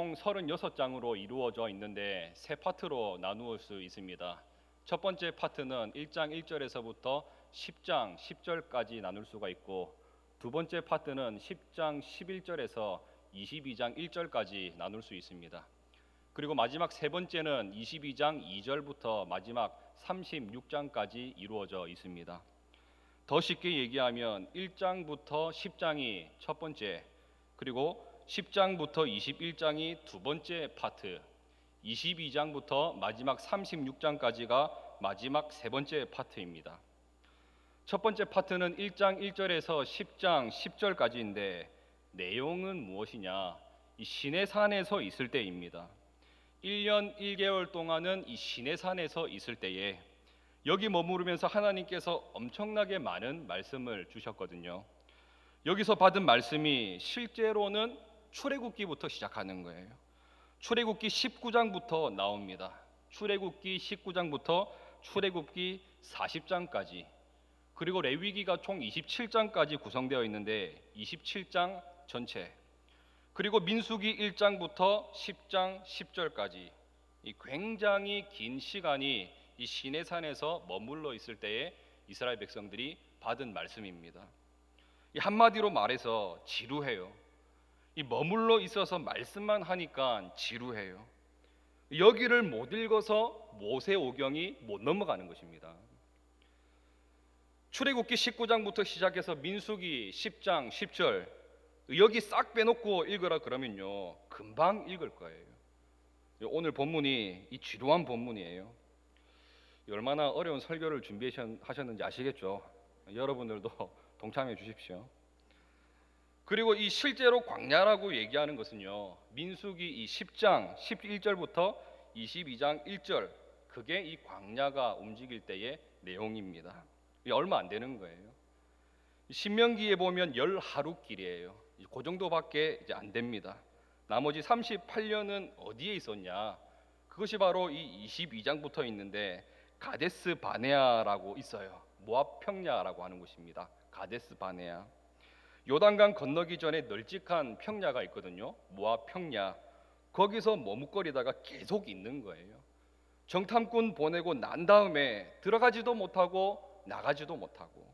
총 36장으로 이루어져 있는데 세 파트로 나누을 수 있습니다. 첫 번째 파트는 1장 1절에서부터 10장 10절까지 나눌 수가 있고, 두 번째 파트는 10장 11절에서 22장 1절까지 나눌 수 있습니다. 그리고 마지막 세 번째는 22장 2절부터 마지막 36장까지 이루어져 있습니다. 더 쉽게 얘기하면 1장부터 10장이 첫 번째, 그리고 10장부터 21장이 두 번째 파트, 22장부터 마지막 36장까지가 마지막 세 번째 파트입니다. 첫 번째 파트는 1장 1절에서 10장 10절까지인데 내용은 무엇이냐? 이 시내산에서 있을 때입니다. 1년 1개월 동안은 이 시내산에서 있을 때에 여기 머무르면서 하나님께서 엄청나게 많은 말씀을 주셨거든요. 여기서 받은 말씀이 실제로는 출애굽기부터 시작하는 거예요. 출애굽기 19장부터 나옵니다. 출애굽기 19장부터 출애굽기 40장까지, 그리고 레위기가 총 27장까지 구성되어 있는데 27장 전체, 그리고 민수기 1장부터 10장 10절까지 이 굉장히 긴 시간이 이 시내산에서 머물러 있을 때에 이스라엘 백성들이 받은 말씀입니다. 이 한마디로 말해서 지루해요. 이 머물러 있어서 말씀만 하니까 지루해요. 여기를 못 읽어서 모세오경이 못 넘어가는 것입니다. 출애굽기 19장부터 시작해서 민수기 10장 10절 여기 싹 빼놓고 읽으라 그러면요 금방 읽을 거예요. 오늘 본문이 이 지루한 본문이에요. 얼마나 어려운 설교를 준비하셨는지 아시겠죠? 여러분들도 동참해 주십시오. 그리고 이 실제로 광야라고 얘기하는 것은요 민수기 이 10장 11절부터 22장 1절 그게 이 광야가 움직일 때의 내용입니다. 얼마 안 되는 거예요. 신명기에 보면 10하루길이에요. 그 정도밖에 이제 안 됩니다. 나머지 38년은 어디에 있었냐? 그것이 바로 이 22장부터 있는데 가데스 바네아라고 있어요. 모압 평야라고 하는 곳입니다. 가데스 바네아. 요단강 건너기 전에 널찍한 평야가 있거든요. 모압 평야. 거기서 머뭇거리다가 계속 있는 거예요. 정탐꾼 보내고 난 다음에 들어가지도 못하고 나가지도 못하고,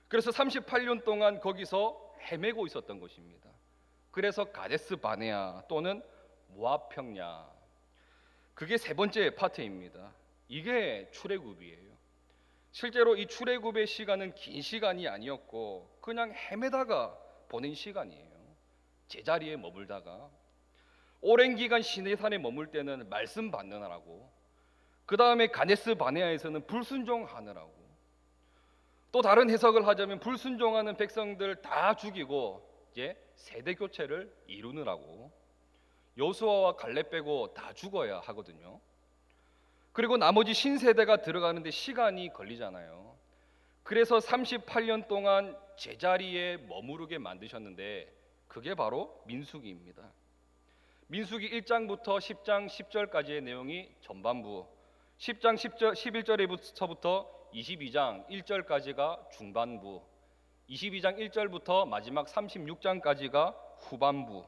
그래서 38년 동안 거기서 헤매고 있었던 것입니다. 그래서 가데스 바네아 또는 모압 평야, 그게 세 번째 파트입니다. 이게 출애굽이에요. 실제로 이 출애굽의 시간은 긴 시간이 아니었고 그냥 헤매다가 보낸 시간이에요. 제자리에 머물다가 오랜 기간 시내산에 머물 때는 말씀 받느라고, 그 다음에 가데스 바네아에서는 불순종하느라고, 또 다른 해석을 하자면 불순종하는 백성들 다 죽이고 이제 세대 교체를 이루느라고, 여호수아와 갈렙 빼고 다 죽어야 하거든요. 그리고 나머지 신세대가 들어가는데 시간이 걸리잖아요. 그래서 38년 동안 제자리에 머무르게 만드셨는데 그게 바로 민수기입니다. 민수기 1장부터 10장 10절까지의 내용이 전반부, 10장 10절, 11절에서부터 22장 1절까지가 중반부, 22장 1절부터 마지막 36장까지가 후반부,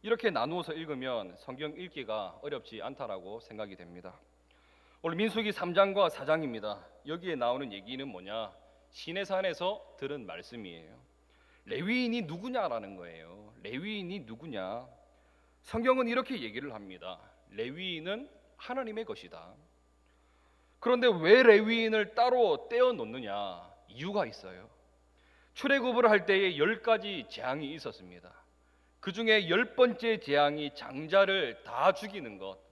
이렇게 나누어서 읽으면 성경 읽기가 어렵지 않다라고 생각이 됩니다. 오늘 민수기 3장과 4장입니다. 여기에 나오는 얘기는 뭐냐? 시내산에서 들은 말씀이에요. 레위인이 누구냐라는 거예요. 레위인이 누구냐? 성경은 이렇게 얘기를 합니다. 레위인은 하나님의 것이다. 그런데 왜 레위인을 따로 떼어 놓느냐? 이유가 있어요. 출애굽을 할 때에 10가지 재앙이 있었습니다. 그 중에 10번째 재앙이 장자를 다 죽이는 것.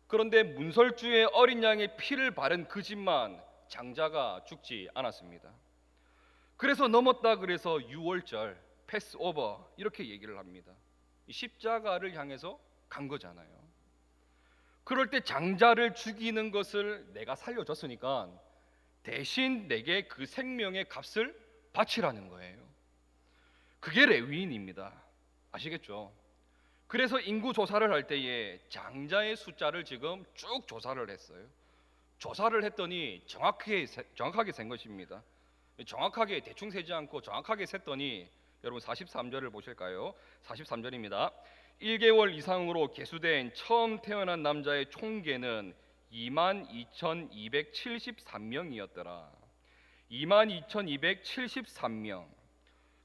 그런데 문설주의 어린 양의 피를 바른 그 집만 장자가 죽지 않았습니다. 그래서 넘었다 그래서 유월절, 패스오버 이렇게 얘기를 합니다. 십자가를 향해서 간 거잖아요. 그럴 때 장자를 죽이는 것을 내가 살려줬으니까 대신 내게 그 생명의 값을 바치라는 거예요. 그게 레위인입니다. 아시겠죠? 그래서 인구 조사를 할 때에 장자의 숫자를 지금 쭉 조사를 했어요. 조사를 했더니 정확하게 센 것입니다. 정확하게 대충 세지 않고 정확하게 셌더니 여러분 43절을 보실까요? 43절입니다. 1개월 이상으로 계수된 처음 태어난 남자의 총계는 22,273명이었더라. 22,273명.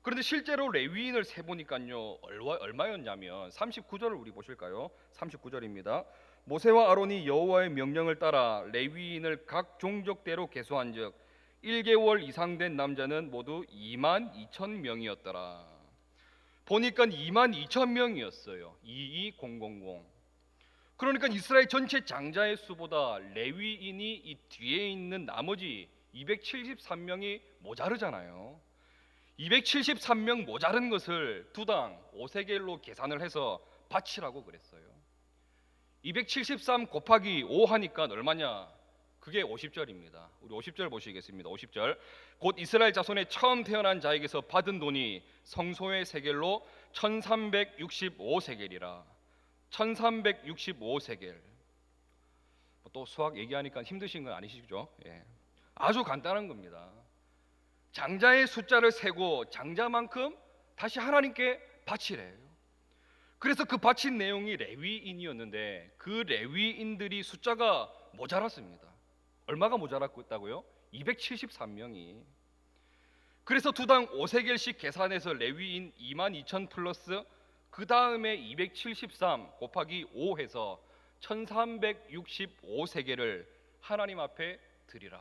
그런데 실제로 레위인을 세보니까요 얼마였냐면 39절을 우리 보실까요? 39절입니다. 모세와 아론이 여호와의 명령을 따라 레위인을 각 종족대로 계수한즉 1개월 이상 된 남자는 모두 22,000명이었더라. 보니까 22,000명이었어요. 22000. 그러니까 이스라엘 전체 장자의 수보다 레위인이 이 뒤에 있는 나머지 273명이 모자르잖아요. 273명 모자른 것을 두당 5세겔로 계산을 해서 바치라고 그랬어요. 273 곱하기 5 하니까 얼마냐? 그게 50절입니다. 우리 50절 보시겠습니다. 50절. 곧 이스라엘 자손의 처음 태어난 자에게서 받은 돈이 성소의 세겔로 1365세겔이라. 1365세겔. 또 수학 얘기하니까 힘드신 건 아니시죠? 예. 아주 간단한 겁니다. 장자의 숫자를 세고 장자만큼 다시 하나님께 바치래요. 그래서 그 바친 내용이 레위인이었는데 그 레위인들이 숫자가 모자랐습니다. 얼마가 모자랐다고요? 273명이. 그래서 두당 5세겔씩 계산해서 레위인 22,000 플러스 그 다음에 273 곱하기 5 해서 1365세겔을 하나님 앞에 드리라.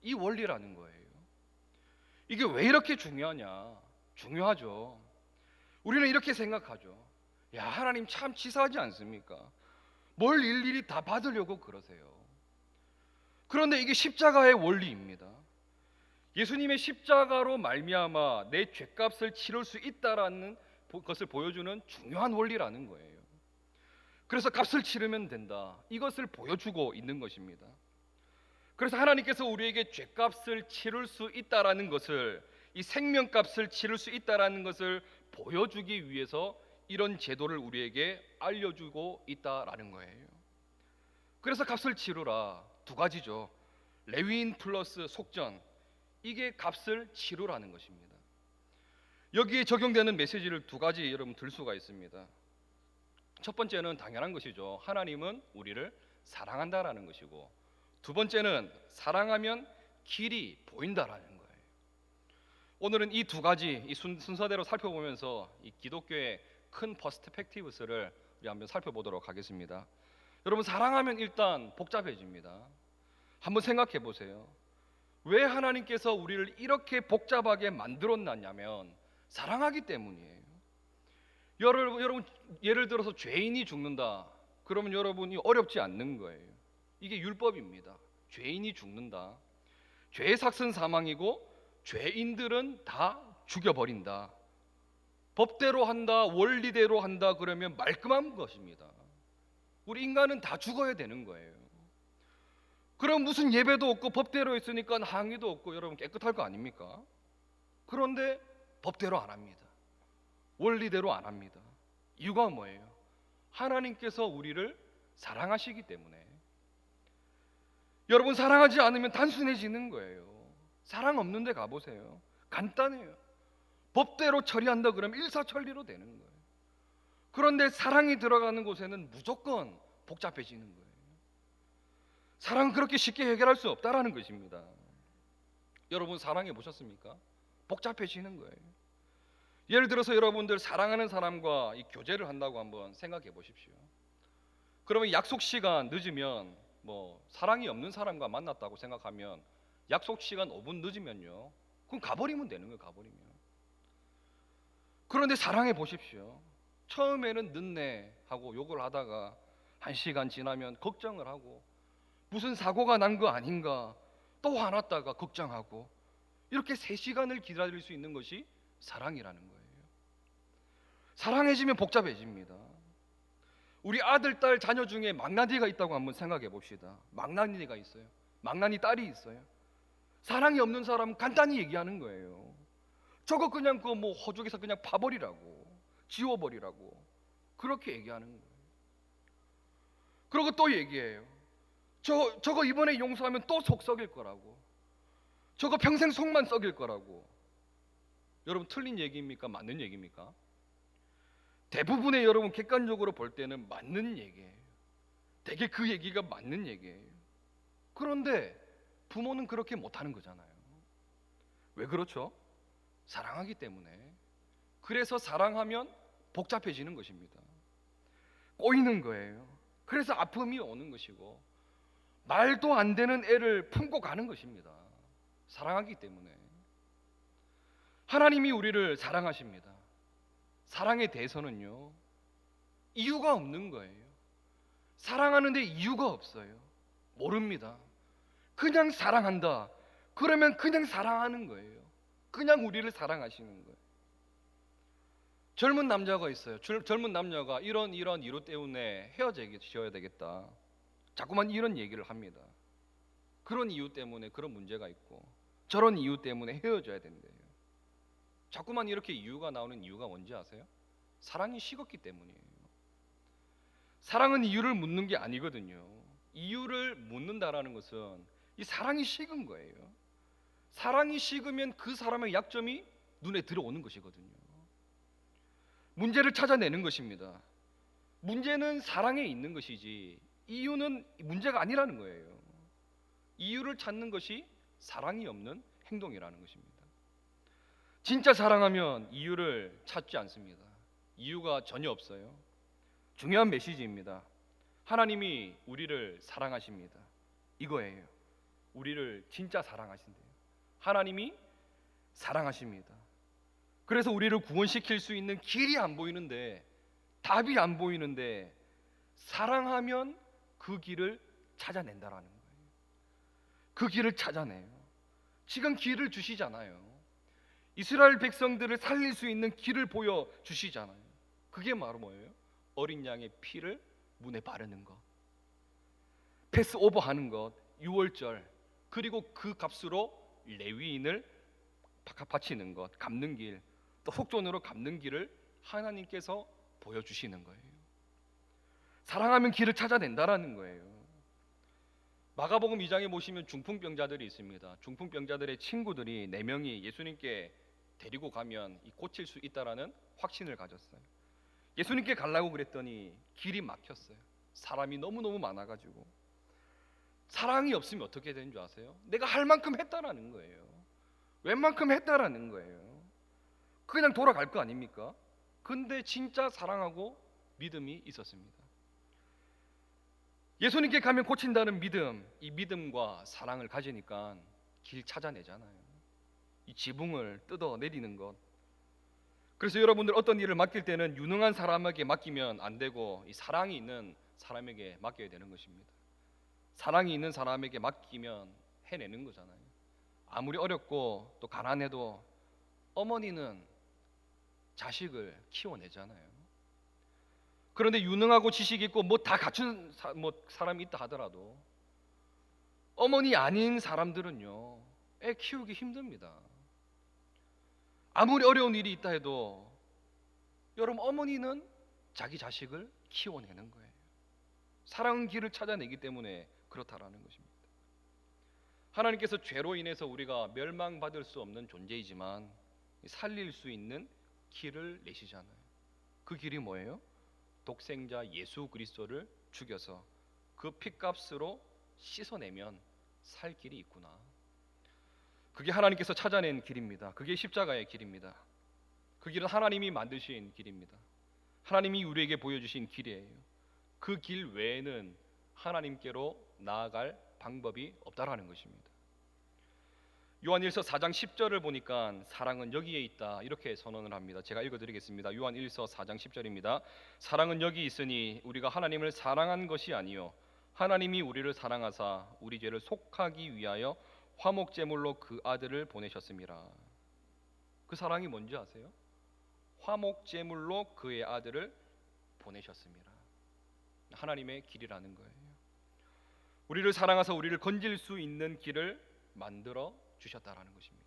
이 원리라는 거예요. 이게 왜 이렇게 중요하냐? 중요하죠. 우리는 이렇게 생각하죠. 야, 하나님 참 치사하지 않습니까? 뭘 일일이 다 받으려고 그러세요. 그런데 이게 십자가의 원리입니다. 예수님의 십자가로 말미암아 내 죄값을 치를 수 있다라는 것을 보여주는 중요한 원리라는 거예요. 그래서 값을 치르면 된다. 이것을 보여주고 있는 것입니다. 그래서 하나님께서 우리에게 죄값을 치를 수 있다라는 것을, 이 생명값을 치를 수 있다라는 것을 보여주기 위해서 이런 제도를 우리에게 알려주고 있다라는 거예요. 그래서 값을 치르라 두 가지죠. 레위인 플러스 속전, 이게 값을 치르라는 것입니다. 여기에 적용되는 메시지를 두 가지 여러분 들 수가 있습니다. 첫 번째는 당연한 것이죠. 하나님은 우리를 사랑한다라는 것이고, 두 번째는 사랑하면 길이 보인다라는 거예요. 오늘은 이 두 가지 이 순서대로 살펴보면서 이 기독교의 큰 퍼스펙티브스를 우리 한번 살펴보도록 하겠습니다. 여러분, 사랑하면 일단 복잡해집니다. 한번 생각해 보세요. 왜 하나님께서 우리를 이렇게 복잡하게 만들었냐면 사랑하기 때문이에요. 여러분 예를 들어서 죄인이 죽는다. 그러면 여러분이 어렵지 않는 거예요. 이게 율법입니다. 죄인이 죽는다. 죄의 삭은 사망이고 죄인들은 다 죽여버린다. 법대로 한다, 원리대로 한다 그러면 말끔한 것입니다. 우리 인간은 다 죽어야 되는 거예요. 그럼 무슨 예배도 없고 법대로 했으니까 항의도 없고 여러분 깨끗할 거 아닙니까? 그런데 법대로 안 합니다. 원리대로 안 합니다. 이유가 뭐예요? 하나님께서 우리를 사랑하시기 때문에. 여러분, 사랑하지 않으면 단순해지는 거예요. 사랑 없는 데 가보세요. 간단해요. 법대로 처리한다 그러면 일사천리로 되는 거예요. 그런데 사랑이 들어가는 곳에는 무조건 복잡해지는 거예요. 사랑은 그렇게 쉽게 해결할 수 없다라는 것입니다. 여러분, 사랑해 보셨습니까? 복잡해지는 거예요. 예를 들어서 여러분들 사랑하는 사람과 이 교제를 한다고 한번 생각해 보십시오. 그러면 약속 시간 늦으면 사랑이 없는 사람과 만났다고 생각하면 약속 시간 5분 늦으면요, 그럼 가버리면 되는 거예요. 가버리면. 그런데 사랑해 보십시오. 처음에는 늦네 하고 욕을 하다가 1시간 지나면 걱정을 하고 무슨 사고가 난 거 아닌가 또 화났다가 걱정하고 이렇게 3시간을 기다릴 수 있는 것이 사랑이라는 거예요. 사랑해지면 복잡해집니다. 우리 아들, 딸, 자녀 중에 망나니가 있다고 한번 생각해 봅시다. 망나니가 있어요. 망나니 딸이 있어요. 사랑이 없는 사람은 간단히 얘기하는 거예요. 저거 그냥 호적에서 그냥 파버리라고, 지워버리라고 그렇게 얘기하는 거예요. 그리고 또 얘기해요. 저거 이번에 용서하면 또 속 썩일 거라고, 저거 평생 속만 썩일 거라고. 여러분, 틀린 얘기입니까? 맞는 얘기입니까? 대부분의 여러분 객관적으로 볼 때는 맞는 얘기예요. 되게 그 얘기가 맞는 얘기예요. 그런데 부모는 그렇게 못하는 거잖아요. 왜 그렇죠? 사랑하기 때문에. 그래서 사랑하면 복잡해지는 것입니다. 꼬이는 거예요. 그래서 아픔이 오는 것이고 말도 안 되는 애를 품고 가는 것입니다. 사랑하기 때문에. 하나님이 우리를 사랑하십니다. 사랑에 대해서는요, 이유가 없는 거예요. 사랑하는데 이유가 없어요. 모릅니다. 그냥 사랑한다. 그러면 그냥 사랑하는 거예요. 그냥 우리를 사랑하시는 거예요. 젊은 남자가 있어요. 젊은 남녀가 이런 이유 때문에 헤어져야 되겠다. 자꾸만 이런 얘기를 합니다. 그런 이유 때문에 그런 문제가 있고 저런 이유 때문에 헤어져야 된대요. 자꾸만 이렇게 이유가 나오는 이유가 뭔지 아세요? 사랑이 식었기 때문이에요. 사랑은 이유를 묻는 게 아니거든요. 이유를 묻는다라는 것은 이 사랑이 식은 거예요. 사랑이 식으면 그 사람의 약점이 눈에 들어오는 것이거든요. 문제를 찾아내는 것입니다. 문제는 사랑에 있는 것이지 이유는 문제가 아니라는 거예요. 이유를 찾는 것이 사랑이 없는 행동이라는 것입니다. 진짜 사랑하면 이유를 찾지 않습니다. 이유가 전혀 없어요. 중요한 메시지입니다. 하나님이 우리를 사랑하십니다. 이거예요. 우리를 진짜 사랑하신대요. 하나님이 사랑하십니다. 그래서 우리를 구원시킬 수 있는 길이 안 보이는데, 답이 안 보이는데 사랑하면 그 길을 찾아낸다라는 거예요. 그 길을 찾아내요. 지금 길을 주시잖아요. 이스라엘 백성들을 살릴 수 있는 길을 보여주시잖아요. 그게 바로 뭐예요? 어린 양의 피를 문에 바르는 것, 패스오버하는 것, 유월절, 그리고 그 값으로 레위인을 바치는 것, 갚는 길, 또 속전으로 갚는 길을 하나님께서 보여주시는 거예요. 사랑하면 길을 찾아낸다라는 거예요. 마가복음 2장에 보시면 중풍병자들이 있습니다. 중풍병자들의 친구들이 4명이 예수님께 데리고 가면 고칠 수 있다라는 확신을 가졌어요. 예수님께 가려고 그랬더니 길이 막혔어요. 사람이 너무너무 많아가지고. 사랑이 없으면 어떻게 되는 줄 아세요? 내가 할 만큼 했다라는 거예요. 웬만큼 했다라는 거예요. 그냥 돌아갈 거 아닙니까? 근데 진짜 사랑하고 믿음이 있었습니다. 예수님께 가면 고친다는 믿음, 이 믿음과 사랑을 가지니까 길 찾아내잖아요. 이 지붕을 뜯어내리는 것. 그래서 여러분들 어떤 일을 맡길 때는 유능한 사람에게 맡기면 안 되고 이 사랑이 있는 사람에게 맡겨야 되는 것입니다. 사랑이 있는 사람에게 맡기면 해내는 거잖아요. 아무리 어렵고 또 가난해도 어머니는 자식을 키워내잖아요. 그런데 유능하고 지식 있고 뭐 다 갖춘 사람이 있다 하더라도 어머니 아닌 사람들은요, 애 키우기 힘듭니다. 아무리 어려운 일이 있다 해도 여러분 어머니는 자기 자식을 키워내는 거예요. 사랑은 길을 찾아내기 때문에 그렇다라는 것입니다. 하나님께서 죄로 인해서 우리가 멸망받을 수 없는 존재이지만 살릴 수 있는 길을 내시잖아요. 그 길이 뭐예요? 독생자 예수 그리스도를 죽여서 그 핏값으로 씻어내면 살 길이 있구나. 그게 하나님께서 찾아낸 길입니다. 그게 십자가의 길입니다. 그 길은 하나님이 만드신 길입니다. 하나님이 우리에게 보여주신 길이에요. 그 길 외에는 하나님께로 나아갈 방법이 없다라는 것입니다. 요한일서 4장 10절을 보니까 사랑은 여기에 있다 이렇게 선언을 합니다. 제가 읽어드리겠습니다. 요한일서 4장 10절입니다. 사랑은 여기 있으니 우리가 하나님을 사랑한 것이 아니요 하나님이 우리를 사랑하사 우리 죄를 속하기 위하여 화목제물로 그 아들을 보내셨습니다. 그 사랑이 뭔지 아세요? 화목제물로 그의 아들을 보내셨습니다. 하나님의 길이라는 거예요. 우리를 사랑하사 우리를 건질 수 있는 길을 만들어 주셨다라는 것입니다.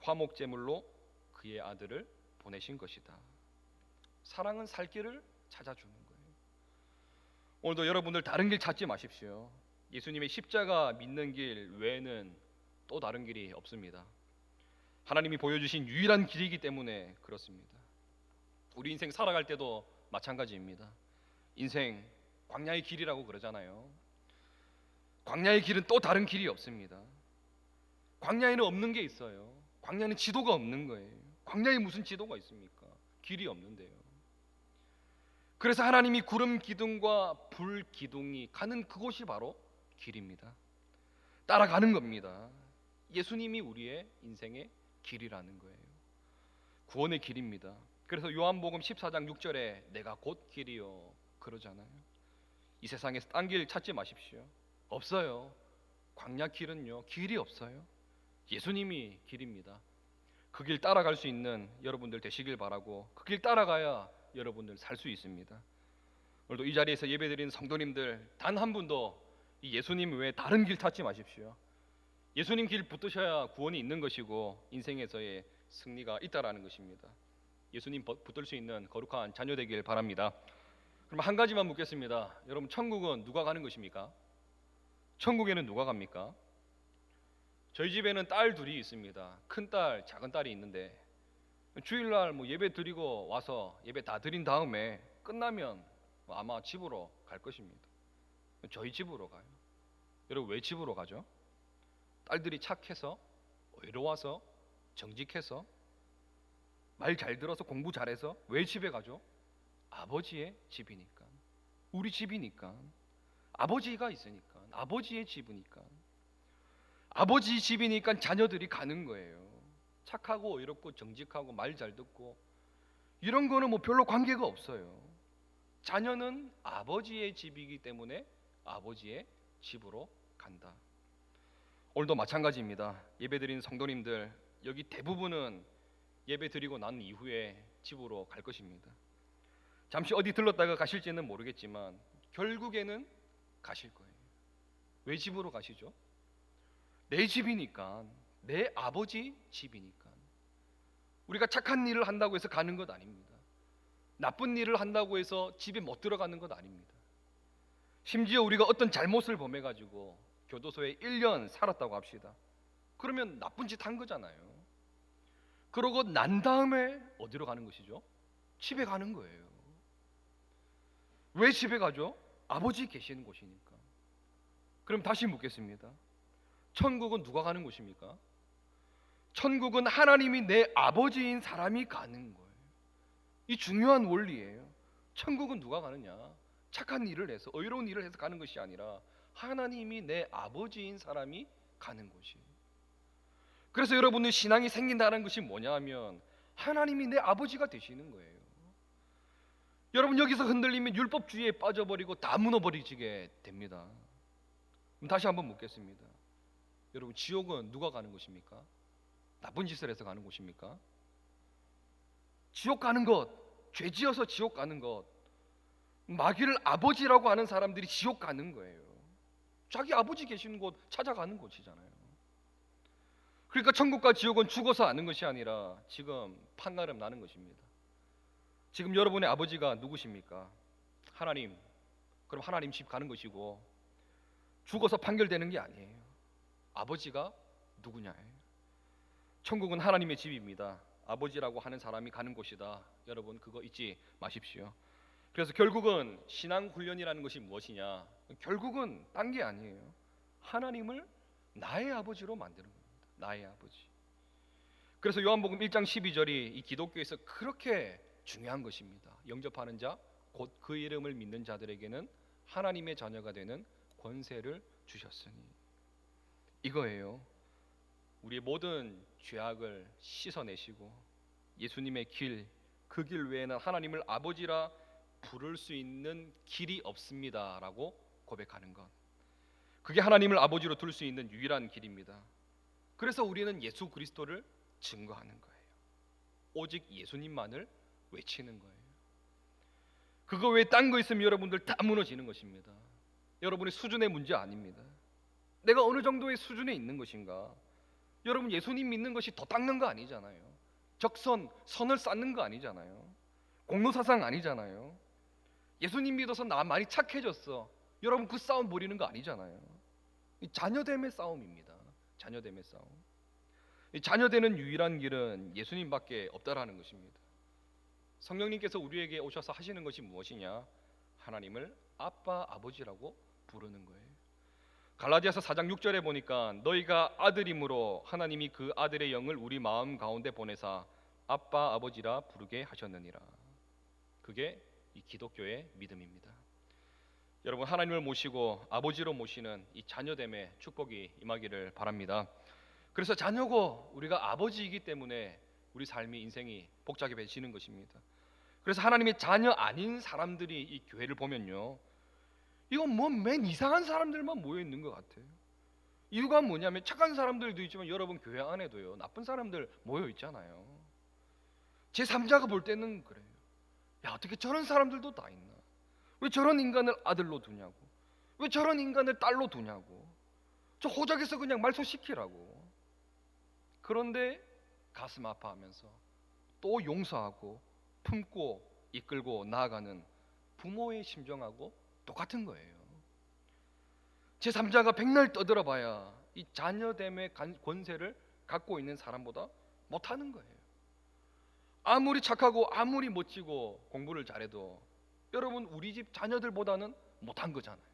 화목제물로 그의 아들을 보내신 것이다. 사랑은 살 길을 찾아주는 거예요. 오늘도 여러분들 다른 길 찾지 마십시오. 예수님의 십자가 믿는 길 외에는 또 다른 길이 없습니다. 하나님이 보여주신 유일한 길이기 때문에 그렇습니다. 우리 인생 살아갈 때도 마찬가지입니다. 인생 광야의 길이라고 그러잖아요. 광야의 길은 또 다른 길이 없습니다. 광야에는 없는 게 있어요. 광야는 지도가 없는 거예요. 광야에 무슨 지도가 있습니까? 길이 없는데요. 그래서 하나님이 구름 기둥과 불 기둥이 가는 그곳이 바로 길입니다. 따라가는 겁니다. 예수님이 우리의 인생의 길이라는 거예요. 구원의 길입니다. 그래서 요한복음 14장 6절에 내가 곧 길이요 그러잖아요. 이 세상에서 딴 길 찾지 마십시오. 없어요. 광야 길은요, 길이 없어요. 예수님이 길입니다. 그 길 따라갈 수 있는 여러분들 되시길 바라고, 그 길 따라가야 여러분들 살 수 있습니다. 오늘도 이 자리에서 예배드린 성도님들 단 한 분도 이 예수님 외에 다른 길 찾지 마십시오. 예수님 길 붙드셔야 구원이 있는 것이고 인생에서의 승리가 있다라는 것입니다. 예수님 붙들 수 있는 거룩한 자녀 되길 바랍니다. 그럼 한 가지만 묻겠습니다. 여러분, 천국은 누가 가는 것입니까? 천국에는 누가 갑니까? 저희 집에는 딸 둘이 있습니다. 큰 딸, 작은 딸이 있는데 주일날 예배 드리고 와서 예배 다 드린 다음에 끝나면 아마 집으로 갈 것입니다. 저희 집으로 가요. 여러분, 왜 집으로 가죠? 딸들이 착해서, 의로워서, 정직해서, 말 잘 들어서, 공부 잘해서. 왜 집에 가죠? 아버지의 집이니까, 우리 집이니까, 아버지가 있으니까, 아버지의 집이니까, 아버지 집이니까 자녀들이 가는 거예요. 착하고 의롭고 정직하고 말 잘 듣고 이런 거는 별로 관계가 없어요. 자녀는 아버지의 집이기 때문에 아버지의 집으로 간다. 오늘도 마찬가지입니다. 예배드린 성도님들 여기 대부분은 예배드리고 난 이후에 집으로 갈 것입니다. 잠시 어디 들렀다가 가실지는 모르겠지만 결국에는 가실 거예요. 왜 집으로 가시죠? 내 집이니까, 내 아버지 집이니까. 우리가 착한 일을 한다고 해서 가는 것 아닙니다. 나쁜 일을 한다고 해서 집에 못 들어가는 것 아닙니다. 심지어 우리가 어떤 잘못을 범해가지고 교도소에 1년 살았다고 합시다. 그러면 나쁜 짓 한 거잖아요. 그러고 난 다음에 어디로 가는 것이죠? 집에 가는 거예요. 왜 집에 가죠? 아버지 계시는 곳이니까. 그럼 다시 묻겠습니다. 천국은 누가 가는 곳입니까? 천국은 하나님이 내 아버지인 사람이 가는 거예요. 이 중요한 원리예요. 천국은 누가 가느냐? 착한 일을 해서, 의로운 일을 해서 가는 것이 아니라 하나님이 내 아버지인 사람이 가는 곳이에요. 그래서 여러분의 신앙이 생긴다는 것이 뭐냐 하면 하나님이 내 아버지가 되시는 거예요. 여러분, 여기서 흔들리면 율법주의에 빠져버리고 다 무너버리게 됩니다. 그럼 다시 한번 묻겠습니다. 여러분, 지옥은 누가 가는 곳입니까? 나쁜 짓을 해서 가는 곳입니까? 지옥 가는 것, 죄 지어서 지옥 가는 것, 마귀를 아버지라고 하는 사람들이 지옥 가는 거예요. 자기 아버지 계시는 곳 찾아가는 곳이잖아요. 그러니까 천국과 지옥은 죽어서 아는 것이 아니라 지금 판가름 나는 것입니다. 지금 여러분의 아버지가 누구십니까? 하나님. 그럼 하나님 집 가는 것이고, 죽어서 판결되는 게 아니에요. 아버지가 누구냐예요. 천국은 하나님의 집입니다. 아버지라고 하는 사람이 가는 곳이다. 여러분, 그거 잊지 마십시오. 그래서 결국은 신앙 훈련이라는 것이 무엇이냐? 결국은 딴 게 아니에요. 하나님을 나의 아버지로 만드는 겁니다. 나의 아버지. 그래서 요한복음 1장 12절이 이 기독교에서 그렇게 중요한 것입니다. 영접하는 자, 곧 그 이름을 믿는 자들에게는 하나님의 자녀가 되는 권세를 주셨으니. 이거예요. 우리의 모든 죄악을 씻어내시고 예수님의 길, 그 길 외에는 하나님을 아버지라 부를 수 있는 길이 없습니다 라고 고백하는 것. 그게 하나님을 아버지로 둘 수 있는 유일한 길입니다. 그래서 우리는 예수 그리스도를 증거하는 거예요. 오직 예수님만을 외치는 거예요. 그거 외에 딴 거 있으면 여러분들 다 무너지는 것입니다. 여러분의 수준의 문제 아닙니다. 내가 어느 정도의 수준에 있는 것인가? 여러분, 예수님 믿는 것이 더 닦는 거 아니잖아요. 적선, 선을 쌓는 거 아니잖아요. 공로사상 아니잖아요. 예수님 믿어서 나 많이 착해졌어. 여러분, 그 싸움 버리는 거 아니잖아요. 이 자녀됨의 싸움입니다. 자녀됨의 싸움. 이 자녀되는 유일한 길은 예수님밖에 없다라는 것입니다. 성령님께서 우리에게 오셔서 하시는 것이 무엇이냐? 하나님을 아빠, 아버지라고 부르는 거예요. 갈라디아서 4장 6절에 보니까 너희가 아들임으로 하나님이 그 아들의 영을 우리 마음 가운데 보내사 아빠, 아버지라 부르게 하셨느니라. 그게 이 기독교의 믿음입니다. 여러분, 하나님을 모시고 아버지로 모시는 이 자녀됨의 축복이 임하기를 바랍니다. 그래서 자녀고 우리가 아버지이기 때문에 우리 삶이 인생이 복잡해지는 것입니다. 그래서 하나님의 자녀 아닌 사람들이 이 교회를 보면요, 이건 뭐 맨 이상한 사람들만 모여 있는 것 같아요. 이유가 뭐냐면 착한 사람들도 있지만 여러분 교회 안에도요 나쁜 사람들 모여 있잖아요. 제 3자가 볼 때는 그래요. 야, 어떻게 저런 사람들도 다 있나? 왜 저런 인간을 아들로 두냐고, 왜 저런 인간을 딸로 두냐고, 저 호적에서 그냥 말소시키라고. 그런데 가슴 아파하면서 또 용서하고 품고 이끌고 나아가는 부모의 심정하고 똑같은 거예요. 제3자가 백날 떠들어봐야 이 자녀됨의 권세를 갖고 있는 사람보다 못하는 거예요. 아무리 착하고 아무리 멋지고 공부를 잘해도 여러분 우리 집 자녀들보다는 못한 거잖아요.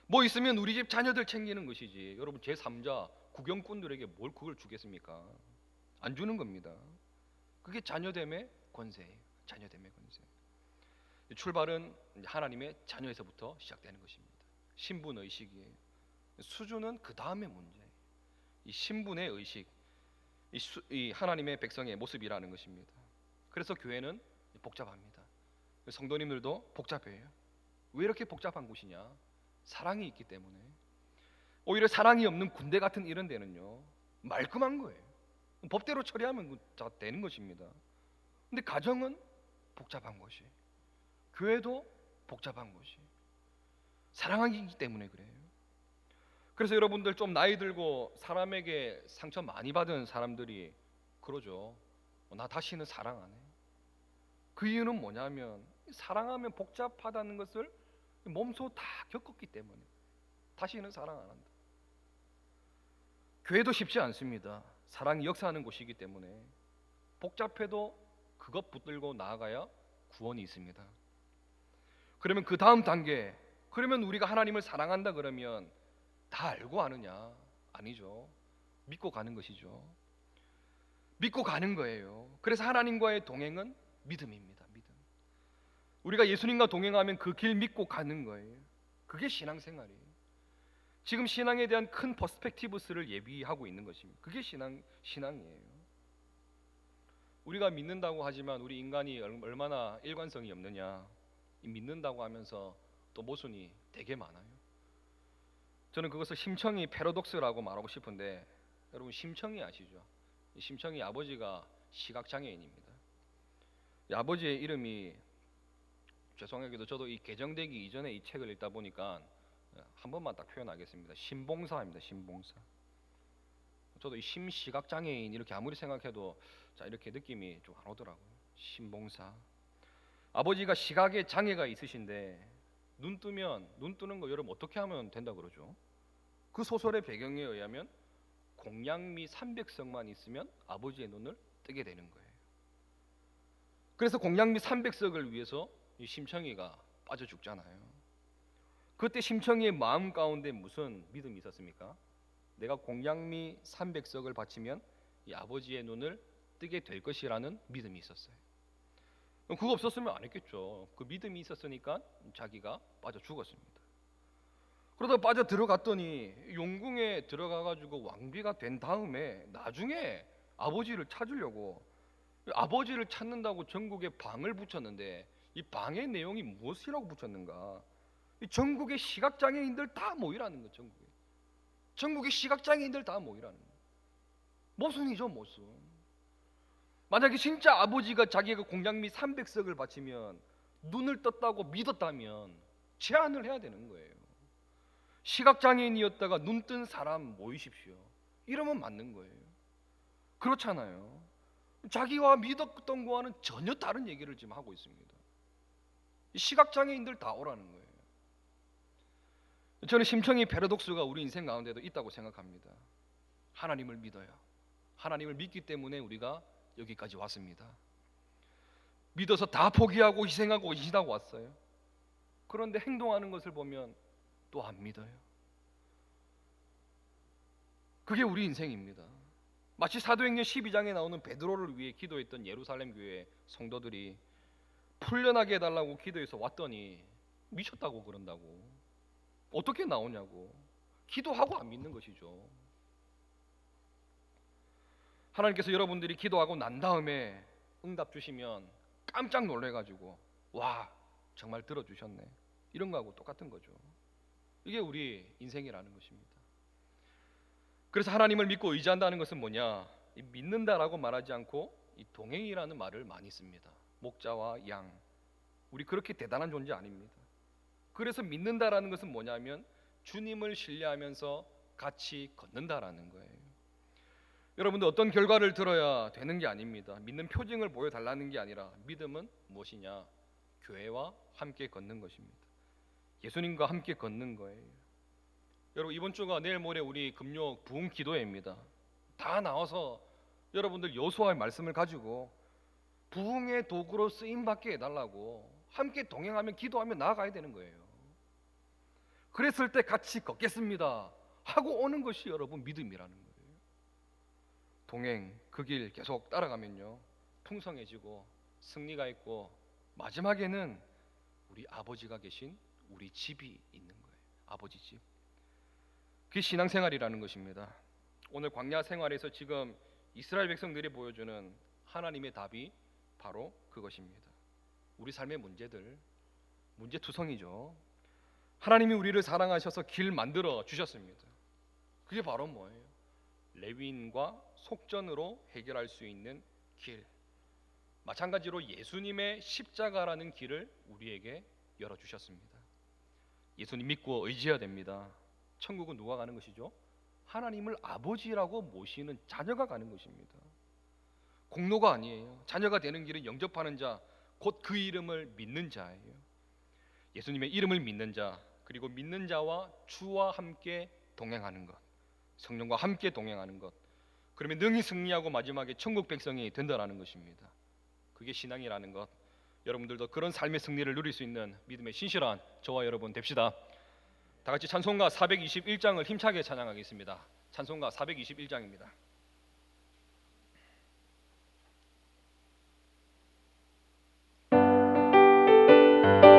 뭐 있으면 우리 집 자녀들 챙기는 것이지 여러분 제3자 구경꾼들에게 뭘 그걸 주겠습니까? 안 주는 겁니다. 그게 자녀됨의 권세예요. 자녀됨의 권세. 출발은 하나님의 자녀에서부터 시작되는 것입니다. 신분 의식이에요. 수준은 그 다음의 문제예요. 이 신분의 의식, 이 하나님의 백성의 모습이라는 것입니다. 그래서 교회는 복잡합니다. 성도님들도 복잡해요. 왜 이렇게 복잡한 곳이냐? 사랑이 있기 때문에. 오히려 사랑이 없는 군대 같은 이런 데는요 말끔한 거예요. 법대로 처리하면 다 되는 것입니다. 근데 가정은 복잡한 것이, 교회도 복잡한 것이 사랑하기 때문에 그래요. 그래서 여러분들 좀 나이 들고 사람에게 상처 많이 받은 사람들이 그러죠. 나 다시는 사랑 안 해. 그 이유는 뭐냐면 사랑하면 복잡하다는 것을 몸소 다 겪었기 때문에 다시는 사랑 안 한다. 교회도 쉽지 않습니다. 사랑이 역사하는 곳이기 때문에 복잡해도 그것 붙들고 나아가야 구원이 있습니다. 그러면 그 다음 단계, 그러면 우리가 하나님을 사랑한다 그러면 다 알고 아느냐? 아니죠. 믿고 가는 것이죠. 믿고 가는 거예요. 그래서 하나님과의 동행은 믿음입니다. 믿음. 우리가 예수님과 동행하면 그 길 믿고 가는 거예요. 그게 신앙생활이에요. 지금 신앙에 대한 큰 퍼스펙티브스를 예비하고 있는 것입니다. 그게 신앙이에요. 우리가 믿는다고 하지만 우리 인간이 얼마나 일관성이 없느냐. 믿는다고 하면서 또 모순이 되게 많아요. 저는 그것을 심청이 패러독스라고 말하고 싶은데, 여러분 심청이 아시죠? 심청이 아버지가 시각장애인입니다. 아버지의 이름이, 죄송하게도 저도 이 개정되기 이전에 이 책을 읽다 보니까 한 번만 딱 표현하겠습니다. 신봉사입니다. 신봉사. 저도 이 심시각장애인 이렇게 아무리 생각해도 자 이렇게 느낌이 좀 안 오더라고요. 신봉사. 아버지가 시각에 장애가 있으신데 눈 뜨는 거 여러분 어떻게 하면 된다 그러죠? 그 소설의 배경에 의하면 공양미 300석만 있으면 아버지의 눈을 뜨게 되는 거예요. 그래서 공양미 300석을 위해서 이 심청이가 빠져 죽잖아요. 그때 심청이의 마음 가운데 무슨 믿음이 있었습니까? 내가 공양미 300석을 바치면 이 아버지의 눈을 뜨게 될 것이라는 믿음이 있었어요. 그거 없었으면 안 했겠죠. 그 믿음이 있었으니까 자기가 빠져 죽었습니다. 그러다 빠져 들어갔더니 용궁에 들어가가지고 왕비가 된 다음에 나중에 아버지를 찾으려고, 아버지를 찾는다고 전국에 방을 붙였는데 이 방의 내용이 무엇이라고 붙였는가? 이 전국의 시각장애인들 다 모이라는 거. 전국의 시각장애인들 다 모이라는 거. 모순이죠, 모순. 만약에 진짜 아버지가 자기가 공양미 300석을 바치면 눈을 떴다고 믿었다면 제안을 해야 되는 거예요. 시각장애인이었다가 눈 뜬 사람 모이십시오. 이러면 맞는 거예요. 그렇잖아요. 자기와 믿었던 거와는 전혀 다른 얘기를 지금 하고 있습니다. 시각장애인들 다 오라는 거예요. 저는 심청이 패러독스가 우리 인생 가운데도 있다고 생각합니다. 하나님을 믿어요. 하나님을 믿기 때문에 우리가 여기까지 왔습니다. 믿어서 다 포기하고 희생하고 이신하고 왔어요. 그런데 행동하는 것을 보면 또 안 믿어요. 그게 우리 인생입니다. 마치 사도행전 12장에 나오는 베드로를 위해 기도했던 예루살렘 교회 성도들이 풀려나게 해달라고 기도해서 왔더니 미쳤다고 그런다고. 어떻게 나오냐고. 기도하고 안 믿는 것이죠. 하나님께서 여러분들이 기도하고 난 다음에 응답 주시면 깜짝 놀래가지고 와, 정말 들어주셨네, 이런 거하고 똑같은 거죠. 이게 우리 인생이라는 것입니다. 그래서 하나님을 믿고 의지한다는 것은 뭐냐? 믿는다라고 말하지 않고 이 동행이라는 말을 많이 씁니다. 목자와 양, 우리 그렇게 대단한 존재 아닙니다. 그래서 믿는다라는 것은 뭐냐면 주님을 신뢰하면서 같이 걷는다라는 거예요. 여러분들 어떤 결과를 들어야 되는 게 아닙니다. 믿는 표징을 보여달라는 게 아니라 믿음은 무엇이냐? 교회와 함께 걷는 것입니다. 예수님과 함께 걷는 거예요. 여러분, 이번 주가 내일 모레 우리 금요 부흥 기도회입니다. 다 나와서 여러분들 여호수아의 말씀을 가지고 부흥의 도구로 쓰임받게 해달라고 함께 동행하며 기도하며 나아가야 되는 거예요. 그랬을 때 같이 걷겠습니다 하고 오는 것이 여러분 믿음이라는 거예요. 동행, 그 길 계속 따라가면요 풍성해지고 승리가 있고 마지막에는 우리 아버지가 계신 우리 집이 있는 거예요. 아버지 집. 그게 신앙생활이라는 것입니다. 오늘 광야 생활에서 지금 이스라엘 백성들이 보여주는 하나님의 답이 바로 그것입니다. 우리 삶의 문제들, 문제투성이죠. 하나님이 우리를 사랑하셔서 길 만들어 주셨습니다. 그게 바로 뭐예요? 레위인과 속전으로 해결할 수 있는 길. 마찬가지로 예수님의 십자가라는 길을 우리에게 열어주셨습니다. 예수님 믿고 의지해야 됩니다. 천국은 누가 가는 것이죠? 하나님을 아버지라고 모시는 자녀가 가는 것입니다. 공로가 아니에요. 자녀가 되는 길은 영접하는 자, 곧 그 이름을 믿는 자예요. 예수님의 이름을 믿는 자, 그리고 믿는 자와 주와 함께 동행하는 것, 성령과 함께 동행하는 것, 그러면 능히 승리하고 마지막에 천국 백성이 된다라는 것입니다. 그게 신앙이라는 것. 여러분들도 그런 삶의 승리를 누릴 수 있는 믿음의 신실한 저와 여러분 됩시다. 다 같이 찬송가 421장을 힘차게 찬양하겠습니다. 찬송가 421장입니다.